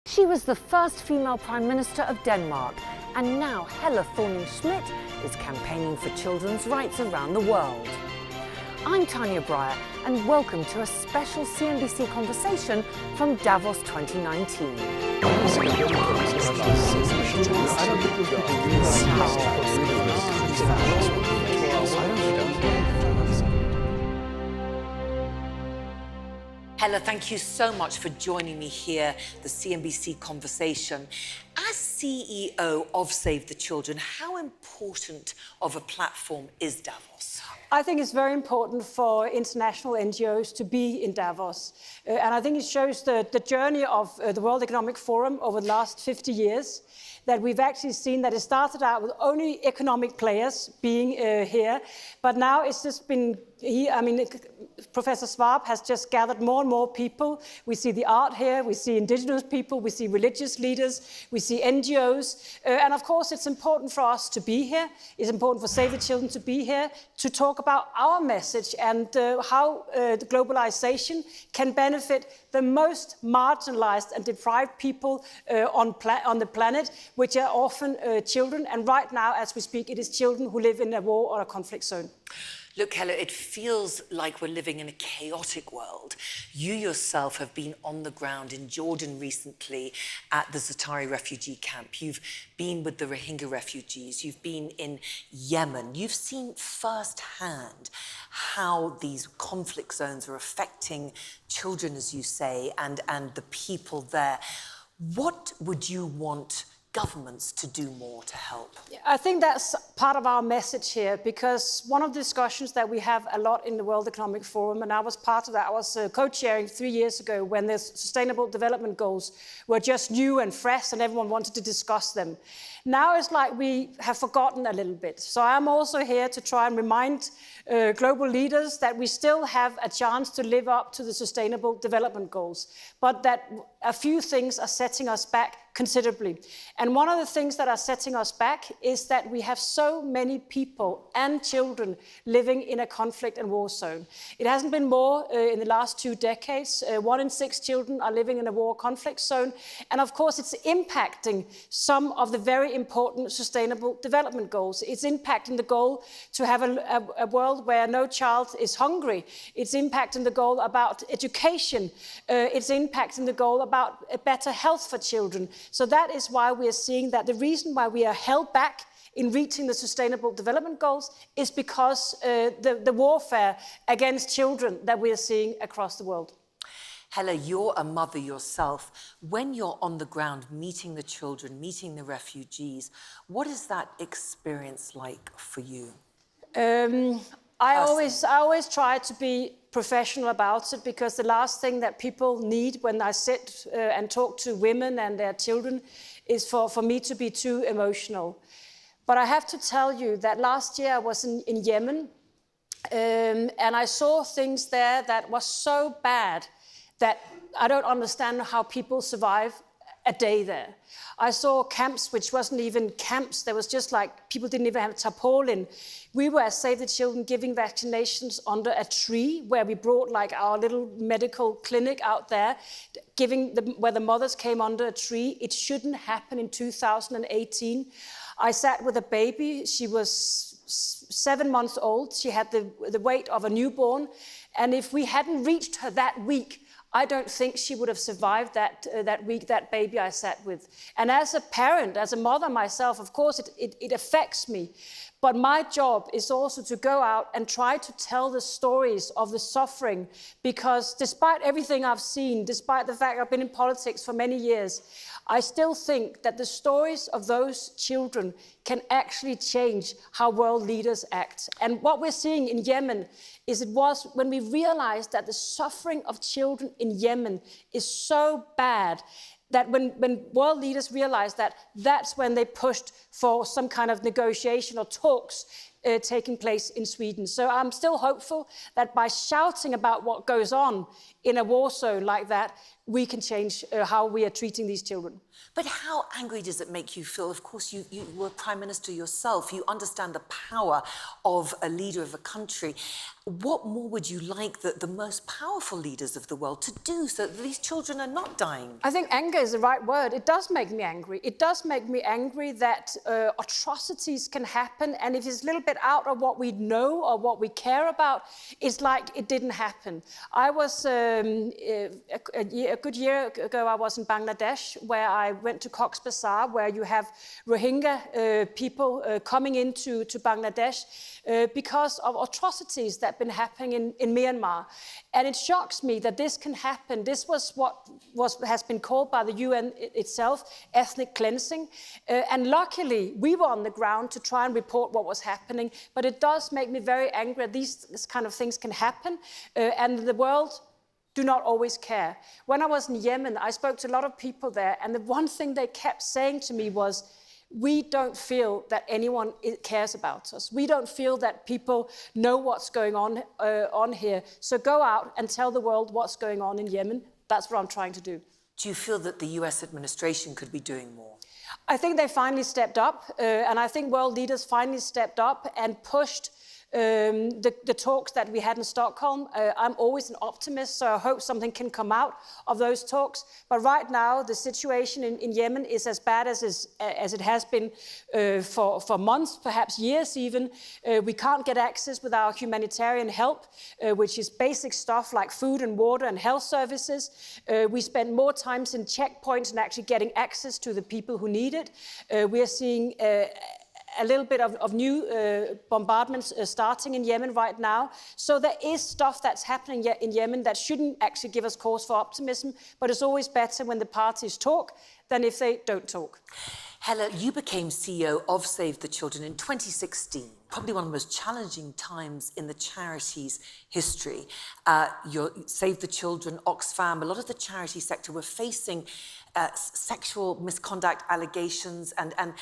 She was the first female Prime Minister of Denmark, and now Helle Thorning-Schmidt is campaigning for children's rights around the world. I'm Tanya Breyer, and welcome to a special CNBC conversation from Davos 2019. Helle, thank you so much for joining me here, the CNBC conversation. As CEO of Save the Children, how important of a platform is Davos? I think it's very important for international NGOs to be in Davos. And I think it shows the journey of the World Economic Forum over the last 50 years, that we've actually seen that it started out with only economic players being here, but now it's just been, Professor Schwab has just gathered more and more people. We see the art here, we see indigenous people, we see religious leaders, we see NGOs, and of course it's important for us to be here. It's important for Save the Children to be here, to talk about our message and how the globalization can benefit the most marginalized and deprived people on the planet, which are often children. And right now, as we speak, it is children who live in a war or a conflict zone. Look, Helle, it feels like we're living in a chaotic world. You yourself have been on the ground in Jordan recently at the Zaatari refugee camp. You've been with the Rohingya refugees. You've been in Yemen. You've seen firsthand how these conflict zones are affecting children, as you say, and the people there. What would you want governments to do more to help? I think that's part of our message here, because one of the discussions that we have a lot in the World Economic Forum, and I was part of that, I was co-chairing 3 years ago when the Sustainable Development Goals were just new and fresh and everyone wanted to discuss them. Now it's like we have forgotten a little bit. So I'm also here to try and remind global leaders that we still have a chance to live up to the Sustainable Development Goals, but that a few things are setting us back considerably. And one of the things that are setting us back is that we have so many people and children living in a conflict and war zone. It hasn't been more in the last 2 decades. 1 in 6 children are living in a war conflict zone. And of course, it's impacting some of the very important Sustainable Development Goals. It's impacting the goal to have a world where no child is hungry. It's impacting the goal about education. It's impacting the goal about a better health for children. So that is why we are seeing that the reason why we are held back in reaching the Sustainable Development Goals is because the warfare against children that we are seeing across the world. Helle, you're a mother yourself. When you're on the ground meeting the children, meeting the refugees, what is that experience like for you? I always try to be professional about it, because the last thing that people need when I sit and talk to women and their children is for me to be too emotional. But I have to tell you that last year I was in Yemen, and I saw things there that was so bad that I don't understand how people survive a day there. I saw camps which wasn't even camps. There was just like, people didn't even have tarpaulin. We were at Save the Children giving vaccinations under a tree, where we brought like our little medical clinic out there, where the mothers came under a tree. It shouldn't happen in 2018. I sat with a baby. She was 7 months old. She had the weight of a newborn. And if we hadn't reached her that week, I don't think she would have survived that week, that baby I sat with. And as a parent, as a mother myself, of course, it affects me. But my job is also to go out and try to tell the stories of the suffering, because despite everything I've seen, despite the fact I've been in politics for many years, I still think that the stories of those children can actually change how world leaders act. And what we're seeing in Yemen is, it was when we realized that the suffering of children in Yemen is so bad, that when world leaders realized that, that's when they pushed for some kind of negotiation or talks taking place in Sweden. So I'm still hopeful that by shouting about what goes on in a war zone like that, we can change how we are treating these children. But how angry does it make you feel? Of course, you were Prime Minister yourself. You understand the power of a leader of a country. What more would you like the most powerful leaders of the world to do so that these children are not dying? I think anger is the right word. It does make me angry. It does make me angry that atrocities can happen, and if it's a little bit out of what we know or what we care about, it's like it didn't happen. I was, a good year ago, I was in Bangladesh, where I went to Cox's Bazar, where you have Rohingya people coming into Bangladesh because of atrocities that have been happening in Myanmar. And it shocks me that this can happen. This was what has been called by the UN itself ethnic cleansing. And luckily, we were on the ground to try and report what was happening. But it does make me very angry that these kind of things can happen. And the world do not always care. When I was in Yemen, I spoke to a lot of people there, and the one thing they kept saying to me was, we don't feel that anyone cares about us. We don't feel that people know what's going on here. So go out and tell the world what's going on in Yemen. That's what I'm trying to do. Do you feel that the US administration could be doing more? I think they finally stepped up, and I think world leaders finally stepped up and pushed the talks that we had in Stockholm. I'm always an optimist, so I hope something can come out of those talks. But right now, the situation in Yemen is as bad as it has been for months, perhaps years even. We can't get access with our humanitarian help, which is basic stuff like food and water and health services. We spend more time in checkpoints and actually getting access to the people who need it. We are seeing a little bit of new bombardments starting in Yemen right now. So there is stuff that's happening in Yemen that shouldn't actually give us cause for optimism, but it's always better when the parties talk than if they don't talk. Helle, you became CEO of Save the Children in 2016, probably one of the most challenging times in the charity's history. Your Save the Children, Oxfam, a lot of the charity sector were facing sexual misconduct allegations, and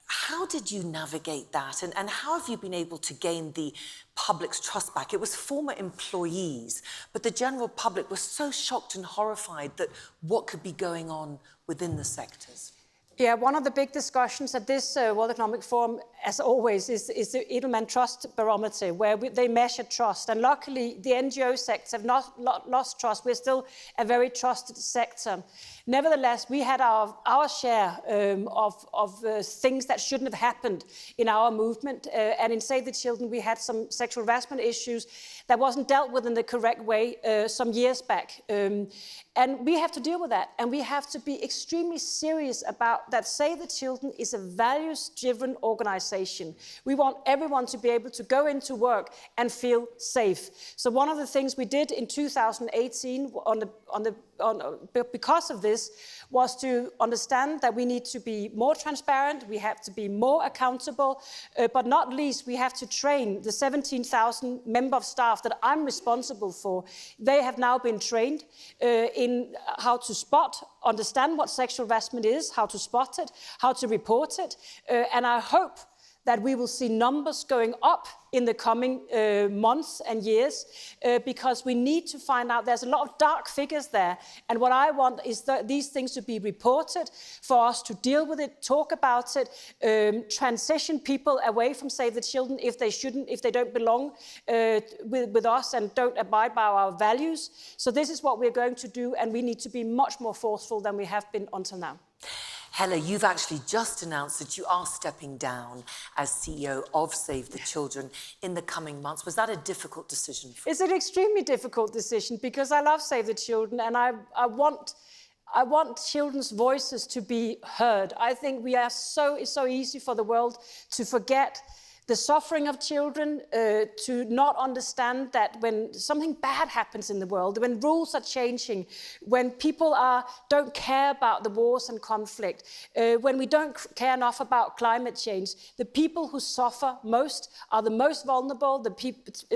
how did you navigate that? And how have you been able to gain the public's trust back? It was former employees, but the general public was so shocked and horrified that what could be going on within the sectors. Yeah, one of the big discussions at this World Economic Forum, as always, is the Edelman Trust Barometer, where they measure trust. And luckily, the NGO sector have not lost trust. We're still a very trusted sector. Nevertheless, we had our share of things that shouldn't have happened in our movement. And in Save the Children, we had some sexual harassment issues that wasn't dealt with in the correct way some years back. And we have to deal with that. And we have to be extremely serious about that. Save the Children is a values-driven organization. We want everyone to be able to go into work and feel safe. So one of the things we did in 2018 because of this was to understand that we need to be more transparent, we have to be more accountable, but not least we have to train the 17,000 member of staff that I'm responsible for. They have now been trained in how to understand what sexual harassment is, how to spot it, how to report it, and I hope that we will see numbers going up in the coming months and years, because we need to find out, there's a lot of dark figures there, and what I want is these things to be reported, for us to deal with it, talk about it, transition people away from Save the Children if they don't belong with us and don't abide by our values. So this is what we're going to do, and we need to be much more forceful than we have been until now. Helle, you've actually just announced that you are stepping down as CEO of Save the Children in the coming months. Was that a difficult decision for you? It's an extremely difficult decision because I love Save the Children, and I want children's voices to be heard. I think it's so easy for the world to forget the suffering of children, to not understand that when something bad happens in the world, when rules are changing, when people don't care about the wars and conflict, when we don't care enough about climate change, the people who suffer most are the most vulnerable, the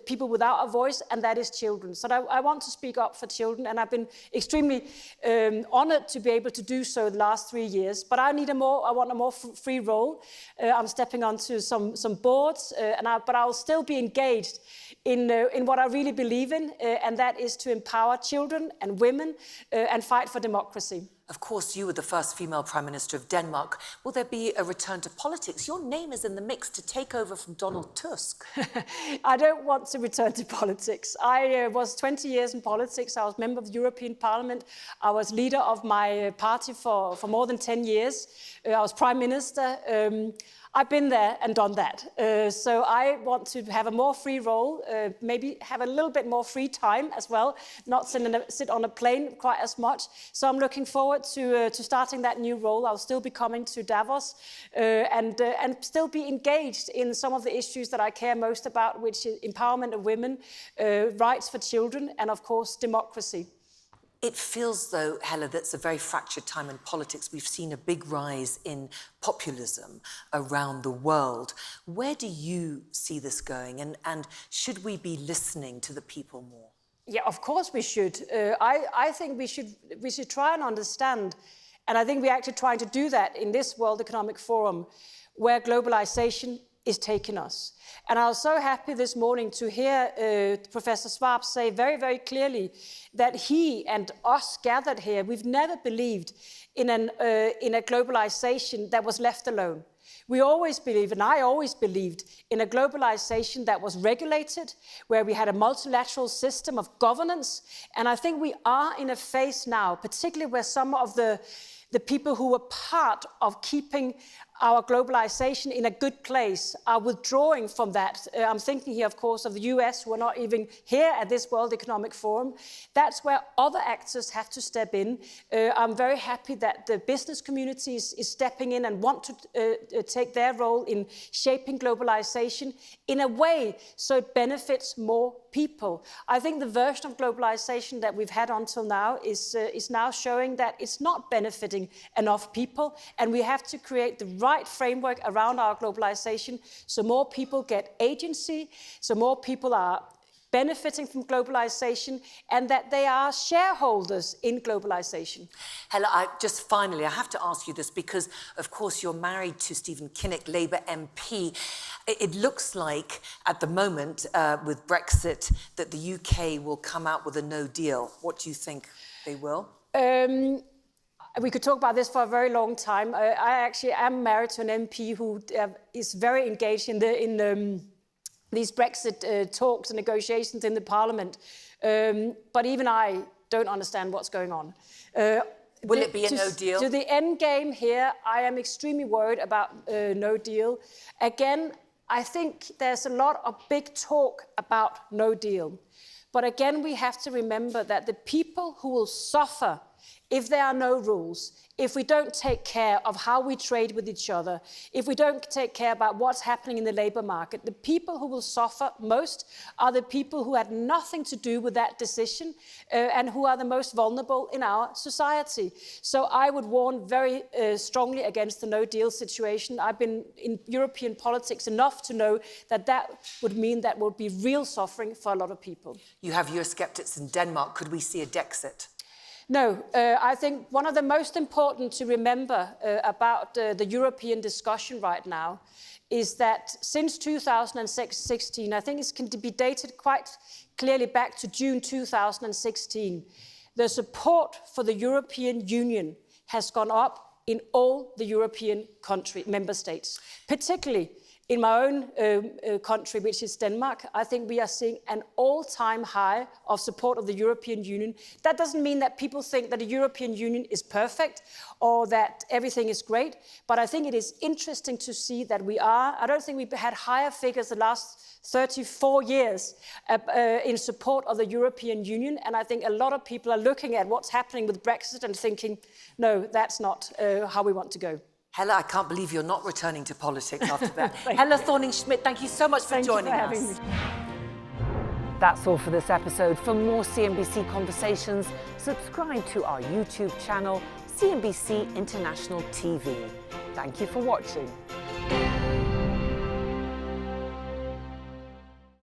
people without a voice, and that is children. So I want to speak up for children, and I've been extremely honored to be able to do so the last 3 years. But I want a more free role. I'm stepping onto some board boards, but I'll still be engaged in what I really believe in, and that is to empower children and women and fight for democracy. Of course, you were the first female Prime Minister of Denmark. Will there be a return to politics? Your name is in the mix to take over from Donald Tusk. I don't want to return to politics. I was 20 years in politics. I was member of the European Parliament. I was leader of my party for more than 10 years. I was Prime Minister. I've been there and done that. So I want to have a more free role, maybe have a little bit more free time as well, not sit on a plane quite as much. So I'm looking forward to starting that new role. I'll still be coming to Davos and still be engaged in some of the issues that I care most about, which is empowerment of women, rights for children, and of course, democracy. It feels, though, Helle, that's a very fractured time in politics. We've seen a big rise in populism around the world. Where do you see this going? And should we be listening to the people more? Yeah, of course we should. I think we should try and understand, and I think we're actually trying to do that in this World Economic Forum, where globalization is taking us. And I was so happy this morning to hear Professor Schwab say very, very clearly that he and us gathered here, we've never believed in a globalization that was left alone. We always believe, and I always believed, in a globalization that was regulated, where we had a multilateral system of governance. And I think we are in a phase now, particularly where some of the people who were part of keeping our globalization in a good place are withdrawing from that. I'm thinking here, of course, of the US, who are not even here at this World Economic Forum. That's where other actors have to step in. I'm very happy that the business community is stepping in and want to take their role in shaping globalization in a way so it benefits more people. I think the version of globalization that we've had until now is now showing that it's not benefiting enough people, and we have to create the right framework around our globalization so more people get agency, so more people are benefiting from globalization, and that they are shareholders in globalization. Helle, finally, I have to ask you this because, of course, you're married to Stephen Kinnock, Labour MP. It looks like, at the moment, with Brexit, that the UK will come out with a no deal. What do you think they will? We could talk about this for a very long time. I actually am married to an MP who is very engaged in these Brexit talks and negotiations in the Parliament. But even I don't understand what's going on. Will it be a no deal? To the end game here, I am extremely worried about no deal. Again, I think there's a lot of big talk about no deal. But again, we have to remember that the people who will suffer if there are no rules, if we don't take care of how we trade with each other, if we don't take care about what's happening in the labour market, the people who will suffer most are the people who had nothing to do with that decision and who are the most vulnerable in our society. So I would warn very strongly against the no-deal situation. I've been in European politics enough to know that that would mean that would be real suffering for a lot of people. You have Eurosceptics in Denmark. Could we see a Dexit? No, I think one of the most important to remember about the European discussion right now is that since 2016, I think it can be dated quite clearly back to June 2016, the support for the European Union has gone up in all the European member states, particularly in my own country, which is Denmark. I think we are seeing an all-time high of support of the European Union. That doesn't mean that people think that the European Union is perfect or that everything is great, but I think it is interesting to see that I don't think we've had higher figures the last 34 years in support of the European Union, and I think a lot of people are looking at what's happening with Brexit and thinking, no, that's not how we want to go. Helle, I can't believe you're not returning to politics after that. Helle Thorning-Schmidt, thank you so much for joining us. That's all for this episode. For more CNBC conversations, subscribe to our YouTube channel, CNBC International TV. Thank you for watching.